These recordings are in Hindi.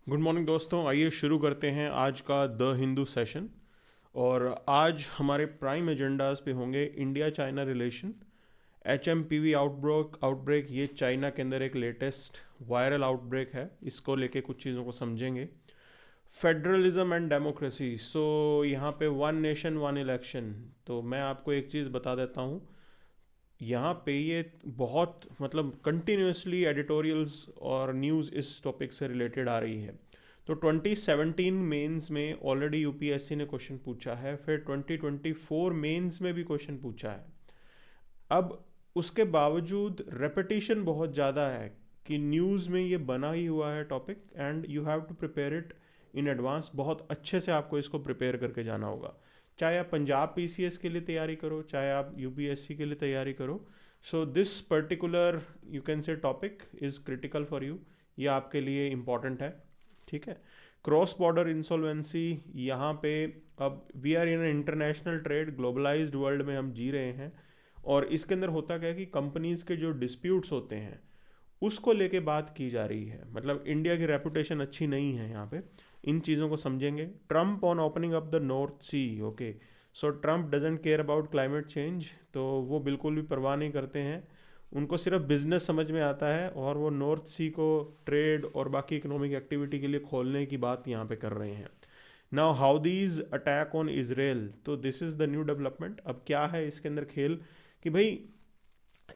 गुड मॉर्निंग दोस्तों, आइए शुरू करते हैं आज का द हिंदू सेशन। और आज हमारे प्राइम एजेंडाज पे होंगे India China relation, HMPV outbreak. ये चाइना के अंदर एक लेटेस्ट वायरल आउटब्रेक है, इसको लेके कुछ चीज़ों को समझेंगे। फेडरलिज्म एंड डेमोक्रेसी, सो यहाँ पे वन नेशन वन इलेक्शन। तो मैं आपको एक चीज़ बता देता हूँ, यहाँ पे ये बहुत कंटिन्यूसली एडिटोरियल्स और न्यूज़ इस टॉपिक से रिलेटेड आ रही है। तो 2017 मेंस में ऑलरेडी यूपीएससी ने क्वेश्चन पूछा है, फिर 2024 मेंस में भी क्वेश्चन पूछा है। अब उसके बावजूद रेपिटेशन बहुत ज़्यादा है कि न्यूज़ में ये बना ही हुआ है topic, and you have to prepare it in advance. बहुत अच्छे से आपको इसको प्रिपेयर करके जाना होगा, चाहे आप पंजाब पीसीएस के लिए तैयारी करो, चाहे आप यूपीएससी के लिए तैयारी करो। So this particular you can से topic is critical for you, ये आपके लिए इम्पॉर्टेंट है। ठीक है, क्रॉस बॉर्डर इंसॉल्वेंसी, यहाँ पे अब we are in international trade, globalized world में हम जी रहे हैं। और इसके अंदर होता क्या है कि कंपनीज के जो डिस्प्यूट्स होते हैं उसको लेके बात की जा रही है। मतलब इंडिया की रेपुटेशन अच्छी नहीं है यहाँ पे, इन चीज़ों को समझेंगे। Trump on opening up the North Sea, okay. So Trump doesn't care about climate change, तो वो बिल्कुल भी परवाह नहीं करते हैं, उनको सिर्फ बिजनेस समझ में आता है, और वो नॉर्थ सी को ट्रेड और बाकी इकोनॉमिक एक्टिविटी के लिए खोलने की बात यहाँ पे कर रहे हैं। Now Houthis attack on Israel, तो this is the new development. अब क्या है इसके अंदर खेल कि भाई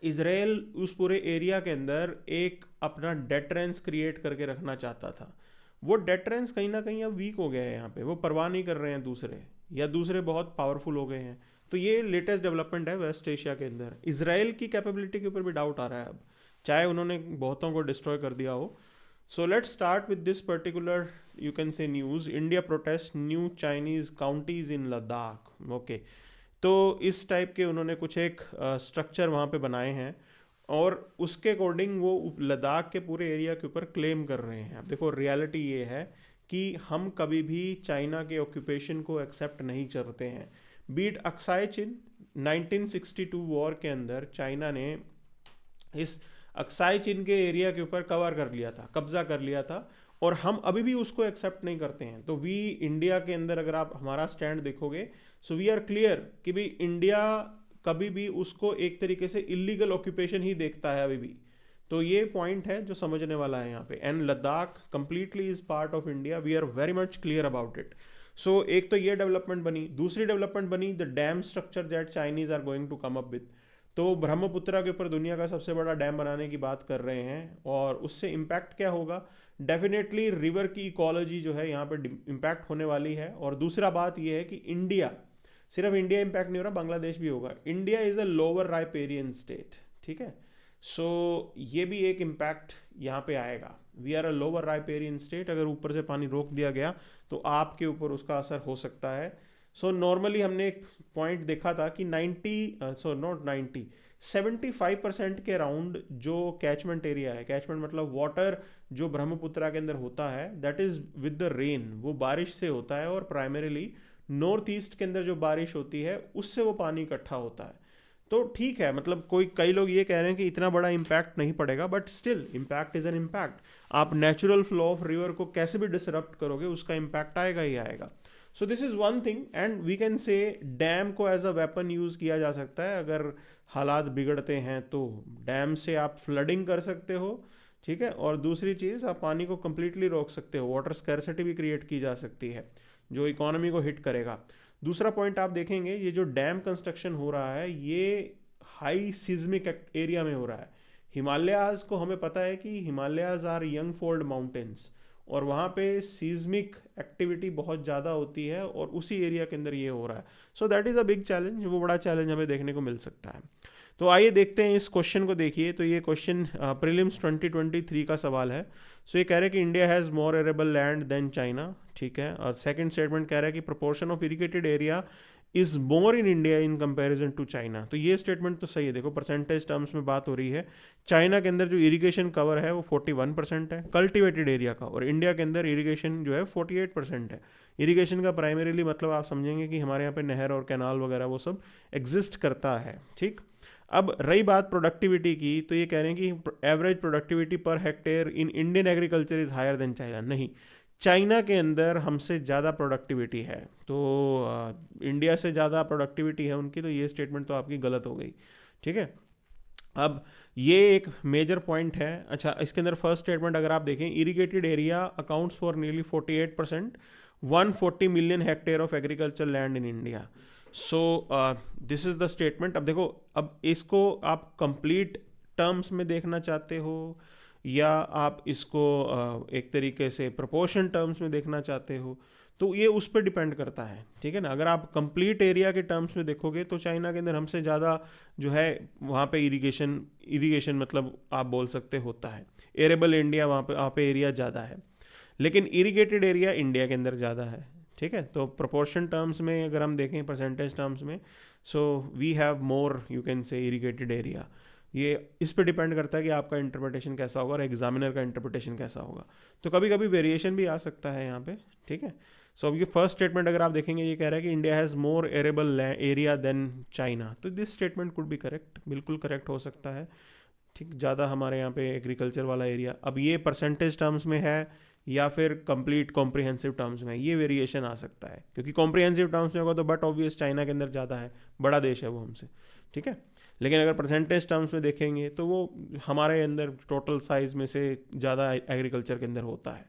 इजराइल उस पूरे एरिया के अंदर एक अपना डेटरेंस क्रिएट करके रखना चाहता था। वो डेटरेंस कहीं ना कहीं अब वीक हो गया है, यहाँ पे वो परवाह नहीं कर रहे हैं दूसरे, या दूसरे बहुत पावरफुल हो गए हैं। तो ये लेटेस्ट डेवलपमेंट है वेस्ट एशिया के अंदर। इसराइल की कैपेबिलिटी के ऊपर भी डाउट आ रहा है अब, चाहे उन्होंने बहुतों को डिस्ट्रॉय कर दिया हो। So let's start with this particular you can से news. India protest new Chinese counties इन लद्दाख, ओके। तो इस टाइप के उन्होंने कुछ एक स्ट्रक्चर वहाँ पे बनाए हैं, और उसके अकॉर्डिंग वो लद्दाख के पूरे एरिया के ऊपर क्लेम कर रहे हैं। अब देखो रियलिटी ये है कि हम कभी भी चाइना के ऑक्यूपेशन को एक्सेप्ट नहीं करते हैं। बीट अक्साई चिन, 1962 वॉर के अंदर चाइना ने इस अक्साई चिन के एरिया के ऊपर कवर कर लिया था, कब्जा कर लिया था, और हम अभी भी उसको एक्सेप्ट नहीं करते हैं। तो वी इंडिया के अंदर अगर आप हमारा स्टैंड देखोगे, सो वी आर क्लियर कि भाई इंडिया कभी भी उसको एक तरीके से इलीगल ऑक्यूपेशन ही देखता है अभी भी। तो ये पॉइंट है जो समझने वाला है यहाँ पे। And Ladakh completely is part of India, we are very much clear about it. So एक तो ये डेवलपमेंट बनी, दूसरी डेवलपमेंट बनी the dam structure that Chinese are going to come up with. तो ब्रह्मपुत्रा के ऊपर दुनिया का सबसे बड़ा डैम बनाने की बात कर रहे हैं, और उससे इम्पैक्ट क्या होगा? डेफिनेटली रिवर की इकोलॉजी जो है यहाँ पे इम्पैक्ट होने वाली है। और दूसरा बात यह है कि इंडिया, सिर्फ इंडिया इम्पैक्ट नहीं हो रहा, बांग्लादेश भी होगा। India is a lower riparian state, ठीक है। सो ये भी एक इम्पैक्ट यहाँ पे आएगा। We are a lower riparian state, अगर ऊपर से पानी रोक दिया गया तो आपके ऊपर उसका असर हो सकता है। सो नॉर्मली हमने एक पॉइंट देखा था कि 75% के अराउंड जो कैचमेंट एरिया है, कैचमेंट मतलब वाटर जो ब्रह्मपुत्रा के अंदर होता है, that is with the rain, वो बारिश से होता है, और प्राइमरीली नॉर्थ ईस्ट के अंदर जो बारिश होती है उससे वो पानी इकट्ठा होता है। तो ठीक है, मतलब कई लोग ये कह रहे हैं कि इतना बड़ा इम्पैक्ट नहीं पड़ेगा, but still impact is an impact. आप नेचुरल फ्लो ऑफ रिवर को कैसे भी डिसरप्ट करोगे, उसका इम्पैक्ट आएगा ही आएगा। So this is one thing, and we can say dam को एज अ वेपन यूज़ किया जा सकता है। अगर हालात बिगड़ते हैं तो डैम से आप फ्लडिंग कर सकते हो, ठीक है। और दूसरी चीज़, आप पानी को कम्प्लीटली रोक सकते हो, वाटर स्कैरसिटी भी क्रिएट की जा सकती है जो इकोनॉमी को हिट करेगा। दूसरा पॉइंट आप देखेंगे, ये जो डैम कंस्ट्रक्शन हो रहा है ये हाई सिज्मिक एरिया में हो रहा है। हिमालयाज को हमें पता है कि Himalayas are young fold mountains, और वहाँ पे सीज्मिक एक्टिविटी बहुत ज़्यादा होती है, और उसी एरिया के अंदर ये हो रहा है। So that is a big challenge, वो बड़ा चैलेंज हमें देखने को मिल सकता है। तो आइए देखते हैं इस क्वेश्चन को। देखिए, तो ये क्वेश्चन प्रीलिम्स 2023 का सवाल है। सो ये कह रहे हैं कि India has more arable land than China, ठीक है। और सेकंड स्टेटमेंट कह रहा है कि proportion of irrigated area is more in India in comparison to China. तो ये स्टेटमेंट तो सही है। देखो परसेंटेज टर्म्स में बात हो रही है, चाइना के अंदर जो इरिगेशन कवर है वो 41% है कल्टिवेटेड एरिया का, और इंडिया के अंदर इरिगेशन जो है 48% है। इरिगेशन का प्राइमरीली मतलब आप समझेंगे कि हमारे यहाँ पे नहर और कैनाल वगैरह वो सब एग्जिस्ट करता है, ठीक। अब रही बात प्रोडक्टिविटी की, तो ये कह रहे हैं कि average productivity per hectare in Indian agriculture is higher than China. नहीं, चाइना के अंदर हमसे ज़्यादा प्रोडक्टिविटी है, तो इंडिया से ज़्यादा प्रोडक्टिविटी है उनकी, तो ये स्टेटमेंट तो आपकी गलत हो गई। ठीक है, अब ये एक मेजर पॉइंट है। अच्छा, इसके अंदर फर्स्ट स्टेटमेंट अगर आप देखें, irrigated area accounts for nearly 48%, 140 million hectare of agriculture land in India. So this is the statement. अब देखो, अब इसको आप कंप्लीट टर्म्स में देखना चाहते हो या आप इसको एक तरीके से प्रोपोर्शन टर्म्स में देखना चाहते हो, तो ये उस पर डिपेंड करता है। ठीक है ना, अगर आप कंप्लीट एरिया के टर्म्स में देखोगे तो चाइना के अंदर हमसे ज़्यादा जो है वहाँ पे इरिगेशन मतलब आप बोल सकते होता है। एरेबल इंडिया वहाँ पे एरिया ज़्यादा है, लेकिन इरिगेटेड एरिया इंडिया के अंदर ज़्यादा है। ठीक है, तो प्रोपोर्शन टर्म्स में अगर हम देखें, परसेंटेज टर्म्स में, so we have more, you can say, irrigated area. ये इस पे डिपेंड करता है कि आपका इंटरप्रिटेशन कैसा होगा और एग्जामिनर का इंटरप्रिटेशन कैसा होगा, तो कभी कभी वेरिएशन भी आ सकता है यहाँ पे। ठीक है, सो अब ये फर्स्ट स्टेटमेंट अगर आप देखेंगे, ये कह रहा है कि India has more arable area than China, तो this statement could be correct, बिल्कुल करेक्ट हो सकता है। ठीक, ज़्यादा हमारे यहाँ पे एग्रीकल्चर वाला एरिया। अब ये परसेंटेज टर्म्स में है या फिर कंप्लीट कॉम्प्रिहेंसिव टर्म्स में, ये वेरिएशन आ सकता है, क्योंकि कॉम्प्रिहेंसिव टर्म्स में होगा तो बट ऑब्वियस चाइना के अंदर ज़्यादा है, बड़ा देश है वो हमसे। ठीक है, लेकिन अगर परसेंटेज टर्म्स में देखेंगे तो वो हमारे अंदर टोटल साइज में से ज़्यादा एग्रीकल्चर के अंदर होता है।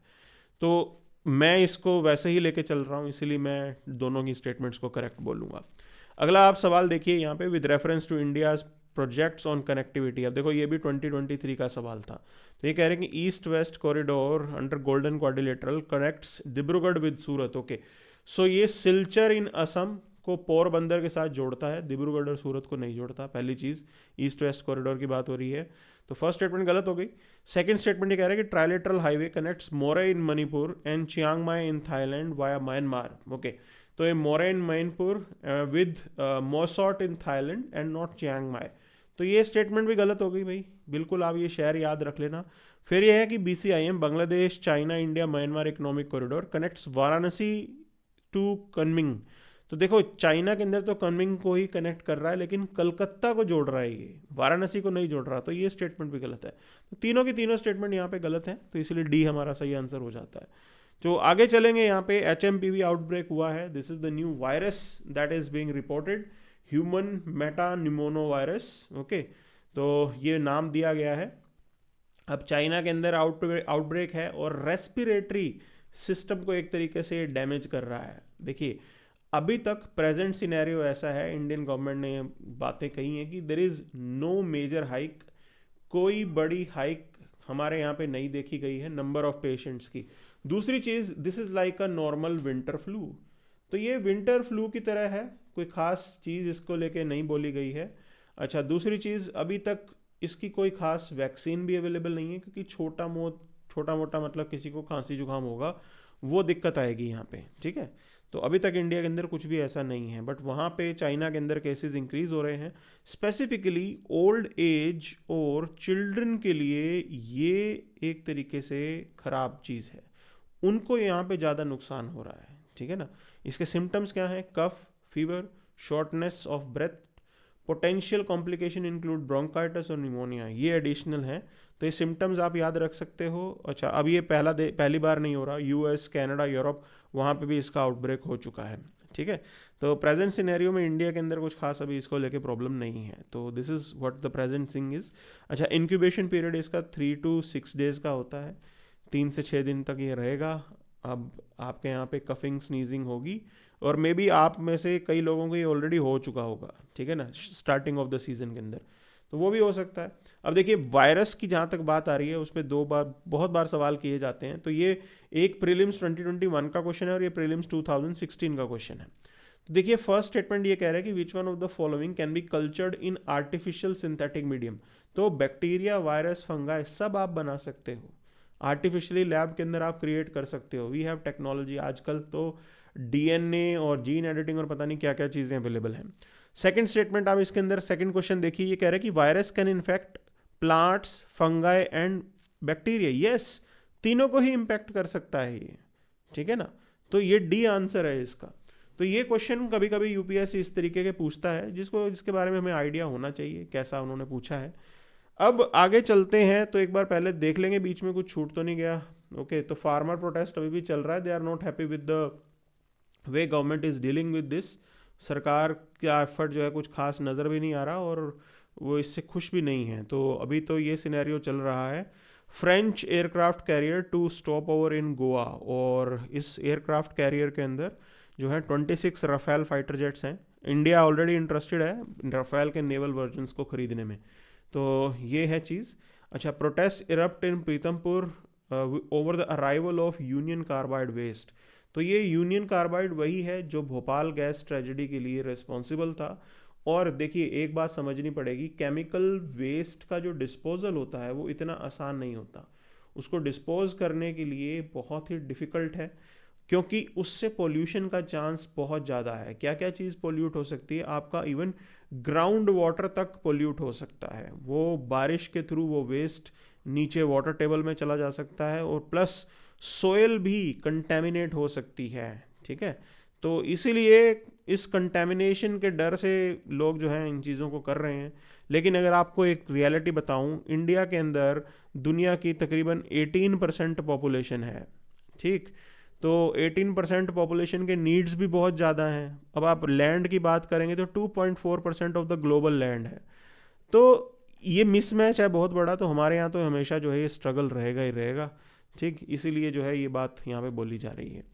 तो मैं इसको वैसे ही लेके चल रहा हूँ, इसीलिए मैं दोनों की स्टेटमेंट्स को करेक्ट बोलूँगा। अगला आप सवाल देखिए यहाँ पे, with reference to India's projects on connectivity. अब देखो, ये भी 2023 का सवाल था। तो ये कह रहे हैं कि east west corridor under golden quadrilateral connects Dibrugarh with Surat. Okay, so ये सिलचर इन असम को पोरबंदर के साथ जोड़ता है, डिब्रूगढ़ और सूरत को नहीं जोड़ता। पहली चीज़, ईस्ट वेस्ट कॉरिडोर की बात हो रही है, तो फर्स्ट स्टेटमेंट गलत हो गई। सेकंड स्टेटमेंट ये कह रहा है कि trilateral highway connects Moreh in Manipur and Chiang Mai in Thailand via Myanmar. Okay, तो ये Moreh in Manipur with Mae Sot in Thailand and not Chiang Mai, तो ये स्टेटमेंट भी गलत हो गई भाई, बिल्कुल आप ये शहर याद रख लेना। फिर ये है कि BCIM, Bangladesh China India Myanmar economic corridor, connects Varanasi to Kunming. तो देखो, चाइना के अंदर तो कनमिंग को ही कनेक्ट कर रहा है, लेकिन कलकत्ता को जोड़ रहा है, ये वाराणसी को नहीं जोड़ रहा, तो ये स्टेटमेंट भी गलत है। तो तीनों की तीनों स्टेटमेंट यहाँ पे गलत है, तो इसलिए डी हमारा सही आंसर हो जाता है। जो आगे चलेंगे, यहाँ पे HMPV आउटब्रेक हुआ है। This is the new virus that is being reported, human metapneumovirus. Okay, तो ये नाम दिया गया है। अब चाइना के अंदर आउटब्रेक है और रेस्पिरेटरी सिस्टम को एक तरीके से डैमेज कर रहा है। देखिए, अभी तक प्रेजेंट सिनेरियो ऐसा है, इंडियन गवर्नमेंट ने बातें कही हैं कि there is no major hike, कोई बड़ी हाइक हमारे यहाँ पे नहीं देखी गई है नंबर ऑफ पेशेंट्स की। दूसरी चीज़, this is like a normal winter flu, तो ये विंटर फ्लू की तरह है, कोई ख़ास चीज़ इसको लेके नहीं बोली गई है। अच्छा, दूसरी चीज़, अभी तक इसकी कोई ख़ास वैक्सीन भी अवेलेबल नहीं है, क्योंकि छोटा मोटा मतलब किसी को खांसी जुकाम होगा वो दिक्कत आएगी यहाँ पे। ठीक है, तो अभी तक इंडिया के अंदर कुछ भी ऐसा नहीं है, बट वहाँ पे चाइना के अंदर केसेस इंक्रीज हो रहे हैं। स्पेसिफिकली ओल्ड एज और चिल्ड्रन के लिए ये एक तरीके से ख़राब चीज़ है, उनको यहाँ पे ज़्यादा नुकसान हो रहा है। ठीक है ना, इसके सिम्टम्स क्या हैं? Cough, fever, shortness of breath, potential complication include bronchitis और निमोनिया, ये एडिशनल हैं। तो ये सिम्टम्स आप याद रख सकते हो। अच्छा, अब ये पहली बार नहीं हो रहा, US, कनाडा, यूरोप, वहाँ पे भी इसका आउटब्रेक हो चुका है। ठीक है, तो प्रेजेंट सिनेरियो में इंडिया के अंदर कुछ खास अभी इसको लेके प्रॉब्लम नहीं है। तो this is what the present thing is. अच्छा, इंक्यूबेशन पीरियड इसका 3 to 6 days का होता है, 3 से 6 दिन तक ये रहेगा। अब आपके यहाँ पे कफिंग स्नीजिंग होगी, और मे बी आप में से कई लोगों को ये ऑलरेडी हो चुका होगा। ठीक है ना, स्टार्टिंग ऑफ द सीजन के अंदर, तो वो भी हो सकता है। अब देखिए, वायरस की जहाँ तक बात आ रही है, उसमें बहुत बार सवाल किए जाते हैं। तो ये एक प्रीलिम्स 2021 का क्वेश्चन है और ये प्रीलिम्स 2016 का क्वेश्चन है। तो देखिए, फर्स्ट स्टेटमेंट ये कह रहा है कि which one of the following can be cultured in artificial synthetic medium. तो बैक्टीरिया, वायरस, फंगाई सब आप बना सकते हो, आर्टिफिशियली लैब के अंदर आप क्रिएट कर सकते हो। वी हैव टेक्नोलॉजी, आजकल तो DNA और जीन एडिटिंग और पता नहीं क्या क्या चीज़ें अवेलेबल हैं। सेकंड स्टेटमेंट आप इसके अंदर सेकंड क्वेश्चन देखिए, ये कह रहा है कि virus can infect plants, fungi and bacteria. Yes, तीनों को ही इम्पैक्ट कर सकता है ये। ठीक है ना, तो ये डी आंसर है इसका। तो ये क्वेश्चन कभी कभी UPSC इस तरीके के पूछता है, जिसके बारे में हमें आइडिया होना चाहिए कैसा उन्होंने पूछा है। अब आगे चलते हैं तो एक बार पहले देख लेंगे बीच में कुछ छूट तो नहीं गया। ओके, तो फार्मर प्रोटेस्ट अभी भी चल रहा है, they are not happy with the way government is dealing with this. सरकार का एफर्ट जो है कुछ खास नज़र भी नहीं आ रहा और वो इससे खुश भी नहीं है, तो अभी तो ये सिनेरियो चल रहा है। French aircraft carrier to stop over in Goa, और इस एयरक्राफ्ट कैरियर के अंदर जो है 26 रफेल फाइटर जेट्स हैं। इंडिया ऑलरेडी इंटरेस्टेड है रफेल के नेवल वर्जन्स को खरीदने में, तो ये है चीज़। अच्छा, protest erupt in Pithampur over the arrival of Union Carbide waste. तो ये यूनियन कार्बाइड वही है जो भोपाल गैस ट्रेजेडी के लिए रिस्पॉन्सिबल था। और देखिए एक बात समझनी पड़ेगी, केमिकल वेस्ट का जो डिस्पोजल होता है वो इतना आसान नहीं होता। उसको डिस्पोज करने के लिए बहुत ही डिफ़िकल्ट है, क्योंकि उससे पोल्यूशन का चांस बहुत ज़्यादा है। क्या क्या चीज़ पोल्यूट हो सकती है आपका, इवन ग्राउंड वाटर तक पोल्यूट हो सकता है। वो बारिश के थ्रू वो वेस्ट नीचे वाटर टेबल में चला जा सकता है, और प्लस सोयल भी कंटेमिनेट हो सकती है। ठीक है, तो इसीलिए इस कंटेमिनेशन के डर से लोग जो हैं इन चीज़ों को कर रहे हैं। लेकिन अगर आपको एक रियलिटी बताऊं, इंडिया के अंदर दुनिया की तकरीबन 18% पॉपुलेशन है। ठीक, तो 18% पॉपुलेशन के नीड्स भी बहुत ज़्यादा हैं। अब आप लैंड की बात करेंगे तो 2.4% ऑफ द ग्लोबल लैंड है। तो ये मिसमैच है बहुत बड़ा, तो हमारे यहाँ तो हमेशा जो है ये स्ट्रगल रहेगा ही रहेगा। ठीक, इसीलिए जो है ये बात यहाँ पे बोली जा रही है।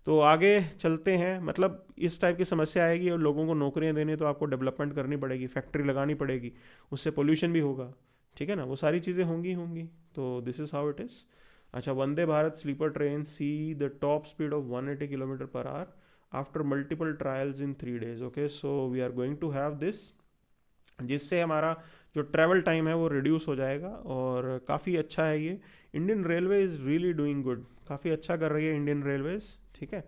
तो आगे चलते हैं, मतलब इस टाइप की समस्या आएगी और लोगों को नौकरियाँ देने तो आपको डेवलपमेंट करनी पड़ेगी, फैक्ट्री लगानी पड़ेगी, उससे पोल्यूशन भी होगा। ठीक है ना, वो सारी चीज़ें होंगी होंगी। तो this is how it is. अच्छा, Vande Bharat sleeper train see the top speed of 180 kilometre per hour after multiple trials in 3 days। Okay, so we are going to have this, जिससे हमारा जो ट्रैवल टाइम है वो रिड्यूस हो जाएगा, और काफ़ी अच्छा है ये। Indian railway is really doing good, काफ़ी अच्छा कर रही है इंडियन रेलवेज़। ठीक है,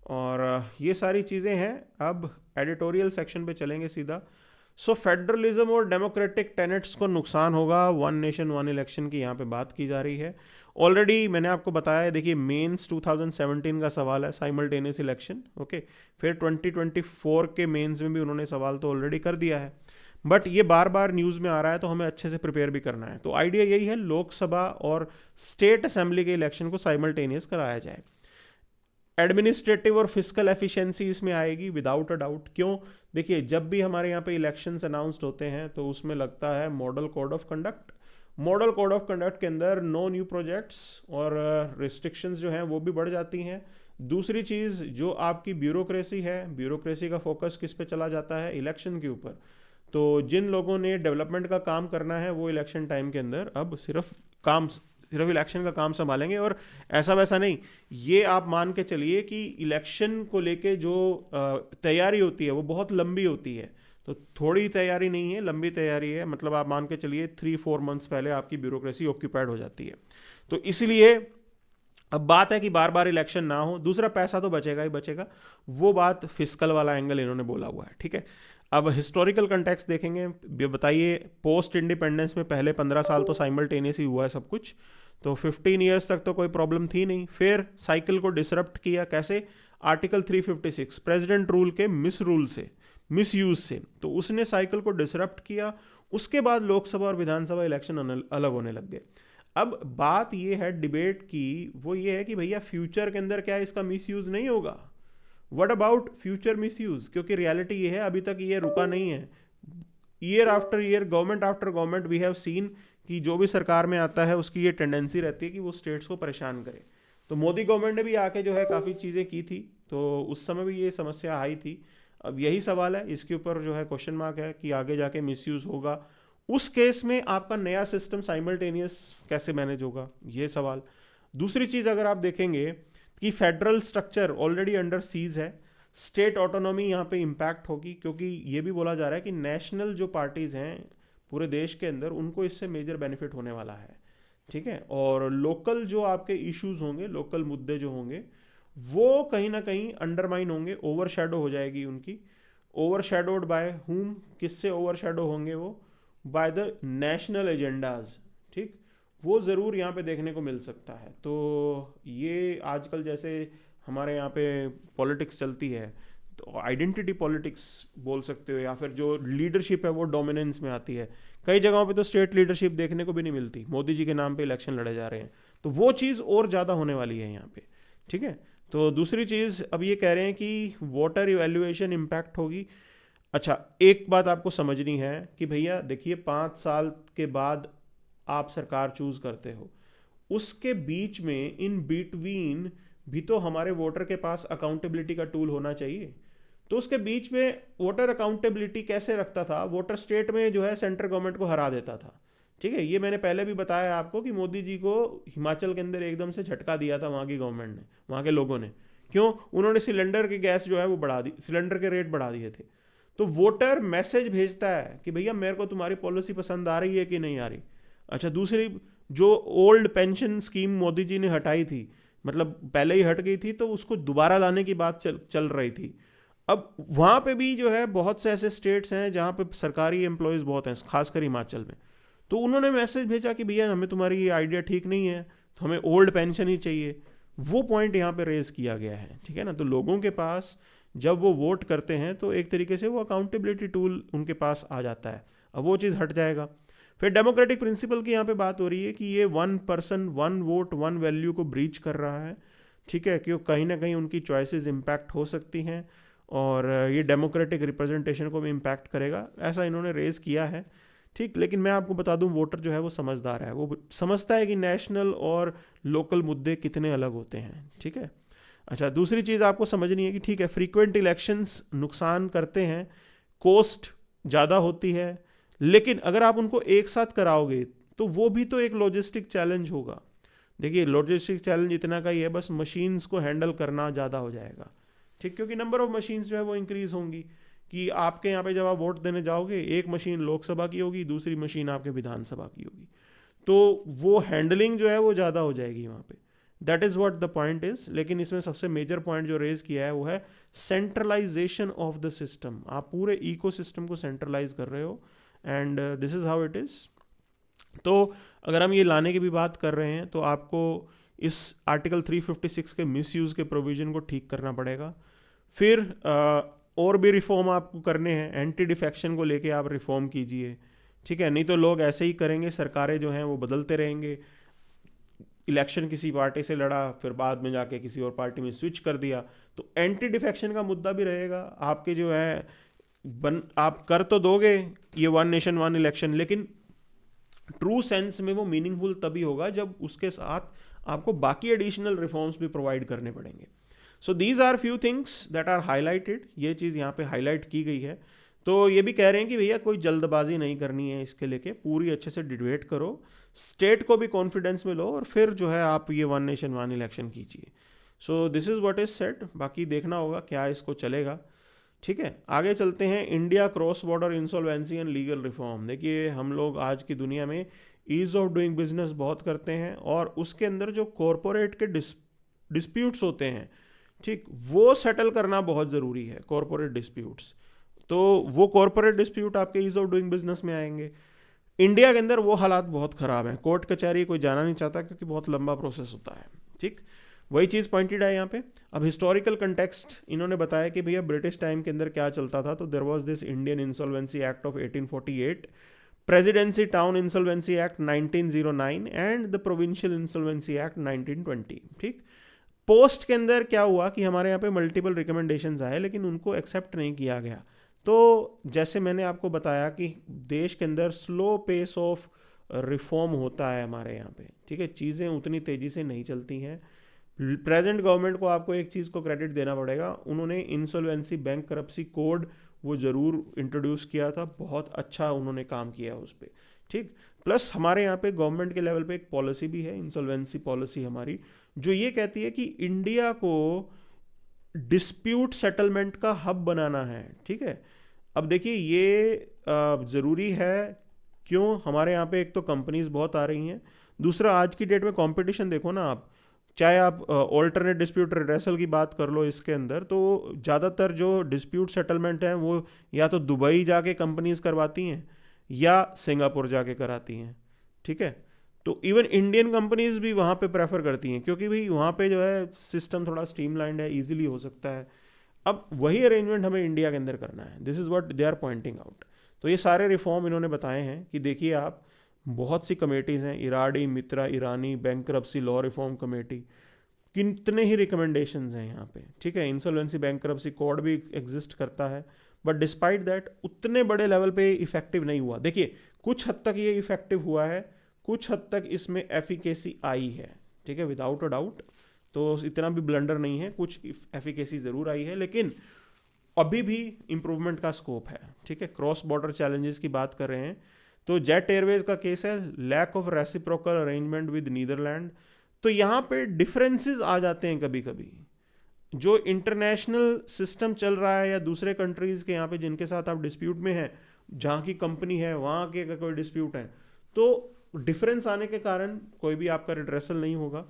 और ये सारी चीज़ें हैं। अब एडिटोरियल सेक्शन पे चलेंगे सीधा। सो फेडरलिज्म और डेमोक्रेटिक टेनेट्स को नुकसान होगा, वन नेशन वन इलेक्शन की यहाँ पे बात की जा रही है। ऑलरेडी मैंने आपको बताया है, देखिए मेंस 2017 का सवाल है, साइमल्टेनियस इलेक्शन। ओके, फिर 2024 के मेंस में भी उन्होंने सवाल तो ऑलरेडी कर दिया है, बट ये बार बार न्यूज़ में आ रहा है, तो हमें अच्छे से प्रिपेयर भी करना है। तो आइडिया यही है, लोकसभा और स्टेट असेंबली के इलेक्शन को साइमल्टेनियस कराया जाए। एडमिनिस्ट्रेटिव और फिजिकल एफिशिएंसी इसमें आएगी विदाउट अ डाउट। क्यों, देखिए जब भी हमारे यहाँ पे इलेक्शंस अनाउंस्ड होते हैं तो उसमें लगता है model code of conduct. Model code of conduct के अंदर नो न्यू प्रोजेक्ट्स और रिस्ट्रिक्शंस जो हैं वो भी बढ़ जाती हैं। दूसरी चीज़, जो आपकी ब्यूरोक्रेसी है, ब्यूरोक्रेसी का फोकस किस पे चला जाता है, इलेक्शन के ऊपर। तो जिन लोगों ने डेवलपमेंट का काम करना है वो इलेक्शन टाइम के अंदर अब सिर्फ इलेक्शन का काम संभालेंगे। और ऐसा वैसा नहीं, ये आप मान के चलिए कि इलेक्शन को लेके जो तैयारी होती है वो बहुत लंबी होती है। तो थोड़ी तैयारी नहीं है, लंबी तैयारी है। मतलब आप मान के चलिए 3-4 मंथ्स पहले आपकी ब्यूरोक्रेसी ऑक्यूपाइड हो जाती है। तो इसलिए अब बात है कि बार बार इलेक्शन ना हो। दूसरा, पैसा तो बचेगा ही बचेगा, वो बात फिस्कल वाला एंगल इन्होंने बोला हुआ है। ठीक है, अब हिस्टोरिकल कंटेक्स्ट देखेंगे। बताइए, पोस्ट इंडिपेंडेंस में पहले 15 साल तो साइमल्टेनियस ही हुआ है सब कुछ, तो 15 ईयर्स तक तो कोई प्रॉब्लम थी नहीं। फिर साइकिल को डिसरप्ट किया कैसे, आर्टिकल 356 प्रेसिडेंट रूल के मिसयूज से, तो उसने साइकिल को डिसरप्ट किया। उसके बाद लोकसभा और विधानसभा इलेक्शन अलग होने लग गए। अब बात ये है डिबेट की, वो ये है कि भैया फ्यूचर के अंदर क्या इसका मिसयूज नहीं होगा। व्हाट अबाउट फ्यूचर मिसयूज, क्योंकि रियलिटी ये है अभी तक ये रुका नहीं है। Year after year, government after government, we have seen कि जो भी सरकार में आता है उसकी ये टेंडेंसी रहती है कि वो स्टेट्स को परेशान करे। तो मोदी गवर्नमेंट ने भी आके जो है काफ़ी चीज़ें की थी, तो उस समय भी ये समस्या आई थी। अब यही सवाल है, इसके ऊपर जो है क्वेश्चन मार्क है कि आगे जाके मिसयूज होगा। उस केस में आपका नया सिस्टम साइमल्टेनियस कैसे मैनेज होगा, ये सवाल। दूसरी चीज़ अगर आप देखेंगे कि federal structure already under seize है, स्टेट ऑटोनॉमी यहाँ पे इम्पैक्ट होगी, क्योंकि ये भी बोला जा रहा है कि नेशनल जो पार्टीज़ हैं पूरे देश के अंदर उनको इससे मेजर बेनिफिट होने वाला है। ठीक है, और लोकल जो आपके इश्यूज होंगे, लोकल मुद्दे जो होंगे, वो कहीं ना कहीं अंडरमाइन होंगे, ओवरशैडो हो जाएगी उनकी। ओवरशैडोड बाय हुम, किससे ओवरशैडो होंगे वो, बाय द नेशनल एजेंडाज। ठीक, वो ज़रूर यहाँ पे देखने को मिल सकता है। तो ये आजकल जैसे हमारे यहाँ पे पॉलिटिक्स चलती है, तो आइडेंटिटी पॉलिटिक्स बोल सकते हो, या फिर जो लीडरशिप है वो डोमिनेंस में आती है कई जगहों पे तो स्टेट लीडरशिप देखने को भी नहीं मिलती, मोदी जी के नाम पे इलेक्शन लड़े जा रहे हैं। तो वो चीज़ और ज़्यादा होने वाली है यहाँ पे, ठीक है। तो दूसरी चीज़ अब ये कह रहे हैं कि वोटर इवैल्यूएशन इम्पैक्ट होगी। अच्छा, एक बात आपको समझनी है कि भैया देखिए 5 साल के बाद आप सरकार चूज़ करते हो, उसके बीच में इन बिटवीन भी तो हमारे वोटर के पास अकाउंटेबिलिटी का टूल होना चाहिए। तो उसके बीच में वोटर अकाउंटेबिलिटी कैसे रखता था, वोटर स्टेट में जो है सेंट्रल गवर्नमेंट को हरा देता था, ठीक है। ये मैंने पहले भी बताया आपको कि मोदी जी को हिमाचल के अंदर एकदम से झटका दिया था वहाँ की गवर्नमेंट ने, वहाँ के लोगों ने। क्यों? उन्होंने सिलेंडर की गैस जो है वो बढ़ा दी, सिलेंडर के रेट बढ़ा दिए थे। तो वोटर मैसेज भेजता है कि भैया मेरे को तुम्हारी पॉलिसी पसंद आ रही है कि नहीं आ रही। अच्छा, दूसरी जो old pension scheme Modi ji ने हटाई थी, मतलब पहले ही हट गई थी, तो उसको दोबारा लाने की बात चल रही थी। अब वहाँ पे भी जो है बहुत से ऐसे स्टेट्स हैं जहाँ पे सरकारी एम्प्लॉयज़ बहुत हैं, खासकर हिमाचल में। तो उन्होंने मैसेज भेजा कि भैया हमें तुम्हारी ये आइडिया ठीक नहीं है, तो हमें ओल्ड पेंशन ही चाहिए। वो पॉइंट यहाँ पे रेज किया गया है, ठीक है ना। तो लोगों के पास जब वो वोट करते हैं तो एक तरीके से वो अकाउंटेबिलिटी टूल उनके पास आ जाता है। अब वो चीज़ हट जाएगा। फिर डेमोक्रेटिक प्रिंसिपल की यहाँ पे बात हो रही है कि ये 1 पर्सन 1 वोट 1 वैल्यू को ब्रीच कर रहा है, ठीक है, क्योंकि कहीं ना कहीं उनकी चॉइसेस इम्पैक्ट हो सकती हैं और ये डेमोक्रेटिक रिप्रेजेंटेशन को भी इम्पैक्ट करेगा, ऐसा इन्होंने रेज़ किया है, ठीक। लेकिन मैं आपको बता दूं वोटर जो है वो समझदार है, वो समझता है कि नेशनल और लोकल मुद्दे कितने अलग होते हैं, ठीक है। अच्छा, दूसरी चीज़ आपको समझनी है कि ठीक है फ्रीक्वेंट इलेक्शंस नुकसान करते हैं, कॉस्ट ज़्यादा होती है, लेकिन अगर आप उनको एक साथ कराओगे तो वो भी तो एक लॉजिस्टिक चैलेंज होगा। देखिए लॉजिस्टिक चैलेंज इतना का ही है, बस मशीन्स को हैंडल करना ज़्यादा हो जाएगा, ठीक, क्योंकि नंबर ऑफ मशीन्स जो है वो इंक्रीज़ होंगी। कि आपके यहाँ पे जब आप वोट देने जाओगे एक मशीन लोकसभा की होगी, दूसरी मशीन आपके विधानसभा की होगी, तो वो हैंडलिंग जो है वो ज़्यादा हो जाएगी वहाँ पे। That is what the point is. लेकिन इसमें सबसे मेजर पॉइंट जो रेज किया है वो है सेंट्रलाइजेशन ऑफ द सिस्टम। आप पूरे इकोसिस्टम को सेंट्रलाइज कर रहे हो and this is how it is. तो अगर हम ये लाने की भी बात कर रहे हैं तो आपको इस आर्टिकल 356 के मिसयूज़ के प्रोविज़न को ठीक करना पड़ेगा। फिर और भी रिफॉर्म आपको करने हैं, एंटी डिफेक्शन को लेके आप रिफॉर्म कीजिए, ठीक है, नहीं तो लोग ऐसे ही करेंगे, सरकारें जो हैं वो बदलते रहेंगे। इलेक्शन किसी पार्टी से लड़ा, फिर बाद में जाके किसी और पार्टी में स्विच कर दिया, तो एंटी डिफेक्शन का मुद्दा भी रहेगा। आपके जो है आप कर तो दोगे ये 1 नेशन 1 इलेक्शन, लेकिन ट्रू सेंस में वो मीनिंगफुल तभी होगा जब उसके साथ आपको बाकी एडिशनल रिफॉर्म्स भी प्रोवाइड करने पड़ेंगे। So these are few things that are highlighted, ये चीज़ यहाँ पे हाईलाइट की गई है। तो ये भी कह रहे हैं कि भैया कोई जल्दबाजी नहीं करनी है, इसके लेके पूरी अच्छे से डिबेट करो, स्टेट को भी कॉन्फिडेंस में लो और फिर जो है आप ये 1 नेशन 1 इलेक्शन कीजिए। सो this is what is set, बाकी देखना होगा क्या इसको चलेगा, ठीक है। आगे चलते हैं, India cross border insolvency and legal reform. देखिए हम लोग आज की दुनिया में ईज़ ऑफ डूइंग बिजनेस बहुत करते हैं और उसके अंदर जो कॉरपोरेट के डिस्प्यूट्स होते हैं, ठीक, वो सेटल करना बहुत ज़रूरी है, कॉरपोरेट डिस्प्यूट्स। तो वो कॉरपोरेट डिस्प्यूट आपके ईज़ ऑफ डूइंग बिजनेस में आएंगे। इंडिया के अंदर वो हालात बहुत ख़राब हैं, कोर्ट कचहरी कोई जाना नहीं चाहता क्योंकि बहुत लंबा प्रोसेस होता है, ठीक, वही चीज़ पॉइंटेड है यहाँ पे। अब हिस्टोरिकल कंटेक्स्ट इन्होंने बताया कि भैया ब्रिटिश टाइम के अंदर क्या चलता था, तो there was this Indian insolvency act of 1848, presidency town insolvency act 1909 and the provincial insolvency act 1920, ठीक। पोस्ट के अंदर क्या हुआ कि हमारे यहाँ पे मल्टीपल रिकमेंडेशंस आए लेकिन उनको एक्सेप्ट नहीं किया गया। तो जैसे मैंने आपको बताया कि देश के अंदर स्लो पेस ऑफ रिफॉर्म होता है हमारे यहाँ पे, ठीक है, चीज़ें उतनी तेज़ी से नहीं चलती हैं। प्रेजेंट गवर्नमेंट को आपको एक चीज़ को क्रेडिट देना पड़ेगा, उन्होंने इंसॉल्वेंसी बैंक करप्सी कोड वो ज़रूर इंट्रोड्यूस किया था, बहुत अच्छा उन्होंने काम किया उस पर, ठीक। प्लस हमारे यहाँ पे गवर्नमेंट के लेवल पे एक पॉलिसी भी है, इंसॉल्वेंसी पॉलिसी हमारी, जो ये कहती है कि इंडिया को डिस्प्यूट सेटलमेंट का हब बनाना है, ठीक है। अब देखिए ये ज़रूरी है, क्यों, हमारे यहाँ पे एक तो कंपनीज बहुत आ रही हैं, दूसरा आज की डेट में कंपटीशन देखो ना आप, चाहे आप ऑल्टरनेट डिस्प्यूट रिड्रेसल की बात कर लो, इसके अंदर तो ज़्यादातर जो डिस्प्यूट सेटलमेंट हैं वो या तो दुबई जाके कंपनीज करवाती हैं या सिंगापुर जाके कराती हैं, ठीक है। तो इवन इंडियन कंपनीज भी वहाँ पे प्रेफर करती हैं क्योंकि भाई वहाँ पे जो है सिस्टम थोड़ा स्ट्रीमलाइंड है, इजीली हो सकता है। अब वही अरेंजमेंट हमें इंडिया के अंदर करना है, this is what they are pointing out. तो ये सारे रिफॉर्म इन्होंने बताए हैं कि देखिए आप, बहुत सी कमेटीज़ हैं, इराडी, मित्रा, ईरानी, बैंकरप्सी लॉ रिफॉर्म कमेटी, कितने ही रिकमेंडेशंस हैं यहाँ पे, ठीक है। इंसॉल्वेंसी बैंकरप्सी कोड भी एग्जिस्ट करता है, बट डिस्पाइट दैट उतने बड़े लेवल पे इफेक्टिव नहीं हुआ। देखिए कुछ हद तक ये इफेक्टिव हुआ है, कुछ हद तक इसमें एफिकेसी आई है, ठीक है, विदाउट अ डाउट। तो इतना भी ब्लंडर नहीं है, कुछ एफिकेसी ज़रूर आई है, लेकिन अभी भी इम्प्रूवमेंट का स्कोप है, ठीक है। क्रॉस बॉर्डर चैलेंजेस की बात कर रहे हैं तो जेट एयरवेज का केस है lack of reciprocal arrangement with Netherland. तो यहाँ पे डिफरेंसेस आ जाते हैं कभी कभी, जो इंटरनेशनल सिस्टम चल रहा है या दूसरे कंट्रीज़ के यहाँ पे जिनके साथ आप डिस्प्यूट में हैं, जहाँ की कंपनी है वहाँ के अगर कोई डिस्प्यूट है, तो डिफरेंस आने के कारण कोई भी आपका रिड्रेसल नहीं होगा।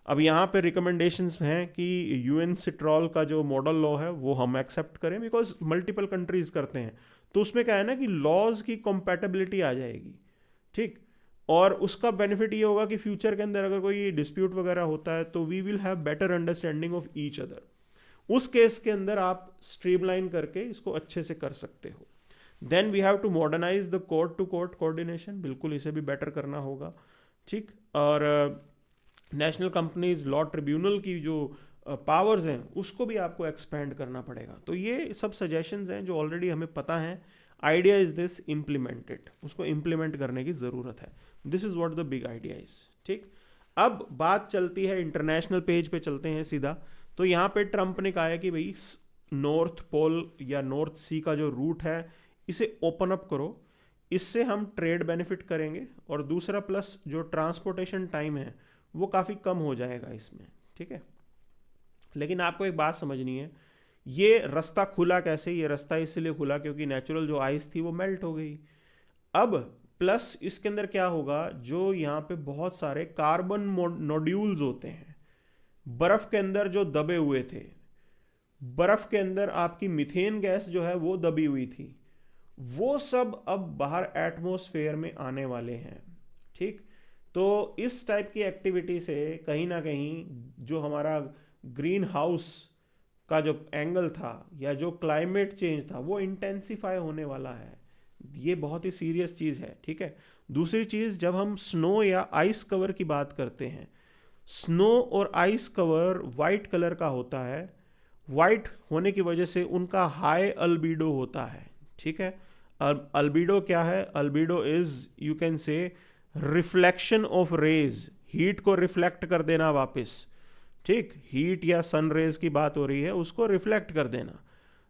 अब यहाँ पे रिकमेंडेशंस हैं कि यूएन सिट्रॉल का जो मॉडल लॉ है वो हम एक्सेप्ट करें, बिकॉज मल्टीपल कंट्रीज करते हैं, तो उसमें क्या है ना कि लॉज की कंपैटिबिलिटी आ जाएगी, ठीक। और उसका बेनिफिट ये होगा कि फ्यूचर के अंदर अगर कोई डिस्प्यूट वगैरह होता है तो we will have better understanding of each other. उस केस के अंदर आप स्ट्रीमलाइन करके इसको अच्छे से कर सकते हो। Then we have to modernize the court to court coordination, बिल्कुल इसे भी बेटर करना होगा, ठीक। और नेशनल कंपनीज लॉ ट्रिब्यूनल की जो पावर्स हैं उसको भी आपको एक्सपेंड करना पड़ेगा। तो ये सब सजेशंस हैं जो ऑलरेडी हमें पता हैं। आइडिया इज दिस, इम्प्लीमेंटेड, उसको इम्प्लीमेंट करने की ज़रूरत है। This is what the big idea is, ठीक। अब बात चलती है इंटरनेशनल पेज पे, चलते हैं सीधा। तो यहाँ पे ट्रंप ने कहा है कि भाई नॉर्थ पोल या नॉर्थ सी का जो रूट है इसे ओपन अप करो, इससे हम ट्रेड बेनिफिट करेंगे, और दूसरा प्लस जो ट्रांसपोर्टेशन टाइम है वो काफ़ी कम हो जाएगा इसमें, ठीक है। लेकिन आपको एक बात समझनी है, ये रास्ता खुला कैसे? ये रास्ता इसलिए खुला क्योंकि नेचुरल जो आइस थी वो मेल्ट हो गई। अब प्लस इसके अंदर क्या होगा, जो यहाँ पे बहुत सारे कार्बन नोड्यूल्स होते हैं बर्फ के अंदर जो दबे हुए थे, बर्फ के अंदर आपकी मीथेन गैस जो है वो दबी हुई थी, वो सब अब बाहर एटमॉस्फेयर में आने वाले हैं, ठीक। तो इस टाइप की एक्टिविटी से कहीं ना कहीं जो हमारा ग्रीन हाउस का जो एंगल था या जो क्लाइमेट चेंज था वो इंटेंसिफाई होने वाला है। ये बहुत ही सीरियस चीज़ है, ठीक है। दूसरी चीज़, जब हम स्नो या आइस कवर की बात करते हैं, स्नो और आइस कवर वाइट कलर का होता है, वाइट होने की वजह से उनका हाई अल्बीडो होता है, ठीक है। अल्बीडो क्या है? Albedo is, you can say, reflection of rays, heat को रिफ्लेक्ट कर देना वापस, ठीक। हीट या सन रेज की बात हो रही है, उसको रिफ्लेक्ट कर देना।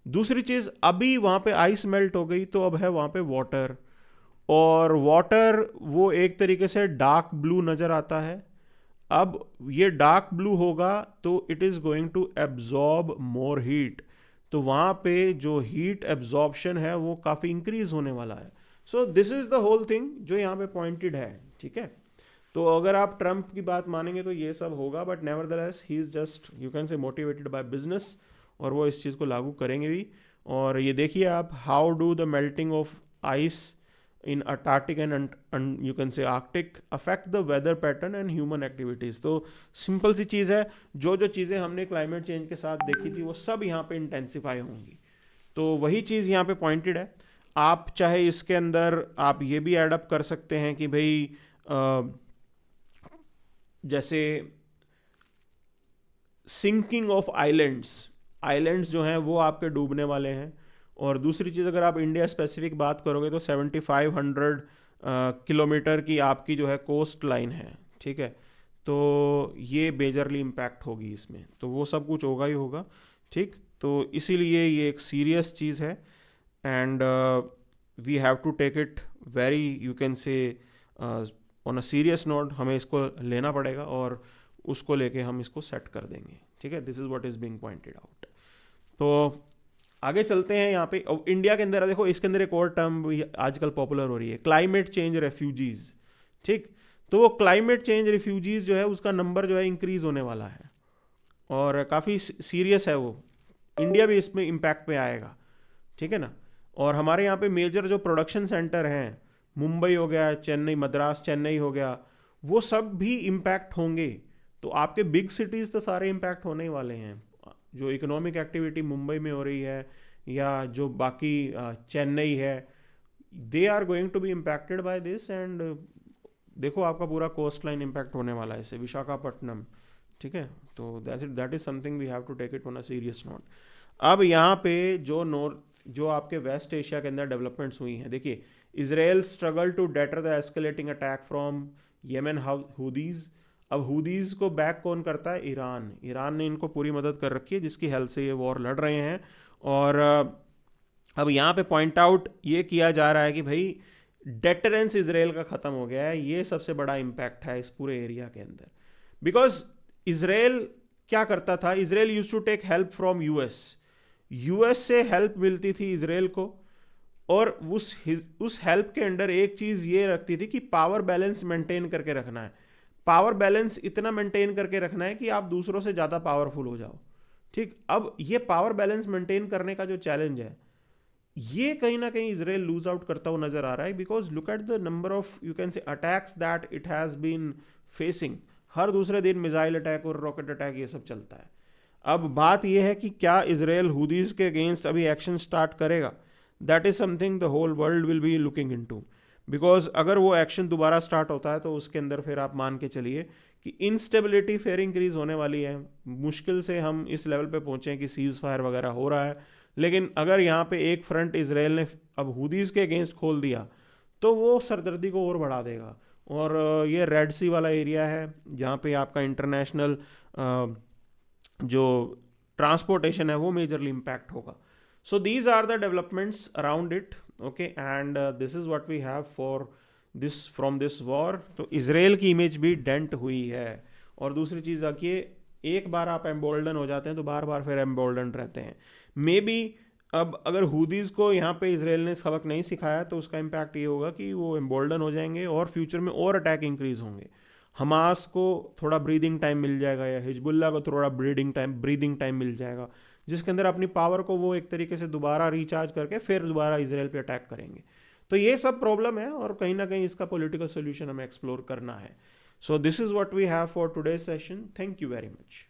दूसरी चीज़, अभी वहाँ पे आइस मेल्ट हो गई तो अब है वहाँ पे वाटर, और वाटर वो एक तरीके से डार्क ब्लू नज़र आता है। अब ये डार्क ब्लू होगा तो it is going to absorb more heat, तो वहाँ पे जो हीट एब्जॉर्प्शन है वो काफ़ी इंक्रीज होने वाला है। So this is the whole thing जो यहाँ पे पॉइंटेड है, ठीक है। तो अगर आप ट्रंप की बात मानेंगे तो ये सब होगा, but nevertheless he is just, you can से, मोटिवेटेड बाय बिजनेस, और वो इस चीज़ को लागू करेंगे भी। और ये देखिए आप, how do the melting of ice in Antarctic and you can say Arctic affect the weather pattern and human activities. तो सिंपल सी चीज़ है, जो जो चीज़ें हमने क्लाइमेट चेंज के साथ देखी थी वो सब यहाँ पे इंटेंसिफाई होंगी। तो वही चीज़ यहाँ पे पॉइंटेड है। आप चाहे इसके अंदर आप ये भी एडअप कर सकते हैं कि भाई जैसे सिंकिंग ऑफ आइलैंड्स जो हैं वो आपके डूबने वाले हैं। और दूसरी चीज़, अगर आप इंडिया स्पेसिफिक बात करोगे तो 7500 किलोमीटर की आपकी जो है कोस्ट लाइन है, ठीक है। तो ये मेजरली इम्पैक्ट होगी इसमें, तो वो सब कुछ होगा ही होगा, ठीक। तो इसीलिए ये एक सीरियस चीज़ है, and we have to take it very, you can say, on a serious note, हमें इसको लेना पड़ेगा और उसको लेके हम इसको सेट कर देंगे, ठीक है। This is what is being pointed out. तो आगे चलते हैं यहाँ पे। इंडिया के अंदर देखो, इसके अंदर एक और टर्म आजकल पॉपुलर हो रही है, क्लाइमेट चेंज रेफ्यूजीज, ठीक। तो वो क्लाइमेट चेंज रेफ्यूजीज जो है उसका नंबर जो है इंक्रीज होने वाला है, और काफ़ी सीरियस है वो। इंडिया भी इसमें इम्पैक्ट पे आएगा, ठीक है ना। और हमारे यहाँ पे मेजर जो प्रोडक्शन सेंटर हैं, मुंबई हो गया, चेन्नई, मद्रास, चेन्नई हो गया, वो सब भी इम्पैक्ट होंगे। तो आपके बिग सिटीज़ तो सारे इम्पैक्ट होने ही वाले हैं। जो इकोनॉमिक एक्टिविटी मुंबई में हो रही है, या जो बाकी चेन्नई है, they are going to be impacted by this, and देखो आपका पूरा कोस्ट लाइन इम्पैक्ट होने वाला है इससे, विशाखापट्टनम, ठीक है। तो that is something we have to take it on a serious note. अब यहाँ पे जो आपके वेस्ट एशिया के अंदर डेवलपमेंट्स हुई हैं, देखिए Israel struggle to deter the escalating attack from Yemen Houthis. अब हुदीज को बैक कौन करता है? ईरान। ईरान ने इनको पूरी मदद कर रखी है, जिसकी हेल्प से ये वॉर लड़ रहे हैं। और अब यहाँ पे पॉइंट आउट ये किया जा रहा है कि भाई डेटरेंस इसराइल का ख़त्म हो गया है। ये सबसे बड़ा इम्पैक्ट है इस पूरे एरिया के अंदर, बिकॉज इसराइल क्या करता था? Israel use to take help from US. US से हेल्प मिलती थी इसराइल को, और उस हेल्प के अंडर एक चीज़ ये रखती थी कि पावर बैलेंस मेंटेन करके रखना है। पावर बैलेंस इतना मेंटेन करके रखना है कि आप दूसरों से ज़्यादा पावरफुल हो जाओ, ठीक। अब ये पावर बैलेंस मेंटेन करने का जो चैलेंज है, ये कहीं ना कहीं इसराइल लूज आउट करता हुआ नजर आ रहा है, because look at the number of you can say attacks that it has been facing. हर दूसरे दिन मिसाइल अटैक और रॉकेट अटैक ये सब चलता है। अब बात यह है कि क्या इसराइल हुदीज के अगेंस्ट अभी एक्शन स्टार्ट करेगा? That is something the whole world will be looking into, because अगर वो एक्शन दोबारा स्टार्ट होता है तो उसके अंदर फिर आप मान के चलिए कि इंस्टेबिलिटी फिर इंक्रीज होने वाली है। मुश्किल से हम इस लेवल पे पहुंचे कि सीज फायर वगैरह हो रहा है, लेकिन अगर यहाँ पे एक फ्रंट इसराइल ने अब हुदीज के अगेंस्ट खोल दिया तो वो सरदर्दी को और बढ़ा देगा। और ये रेड सी वाला एरिया है जहाँ पे आपका इंटरनेशनल जो ट्रांसपोर्टेशन है वो मेजरली इम्पैक्ट होगा। So these are the developments around it, okay, and this is what we have for this from this war. तो इसराइल की इमेज भी डेंट हुई है। और दूसरी चीज़ देखिए, एक बार आप एम्बोल्डन हो जाते हैं तो बार बार फिर एम्बोल्डन रहते हैं। मे बी अब अगर हुदीज को यहाँ पे इसराइल ने सबक नहीं सिखाया तो उसका इम्पैक्ट ये होगा कि वो एम्बोल्डन हो जाएंगे और फ्यूचर में और अटैक इंक्रीज होंगे। हमास को थोड़ा ब्रीदिंग टाइम मिल जाएगा, या हिजबुल्ला को थोड़ा ब्रीदिंग टाइम मिल जाएगा, जिसके अंदर अपनी पावर को वो एक तरीके से दोबारा रिचार्ज करके फिर दोबारा इसराइल पे अटैक करेंगे। तो ये सब प्रॉब्लम है और कहीं ना कहीं इसका पॉलिटिकल सोल्यूशन हमें एक्सप्लोर करना है। So this is what we have for today session. Thank you very much.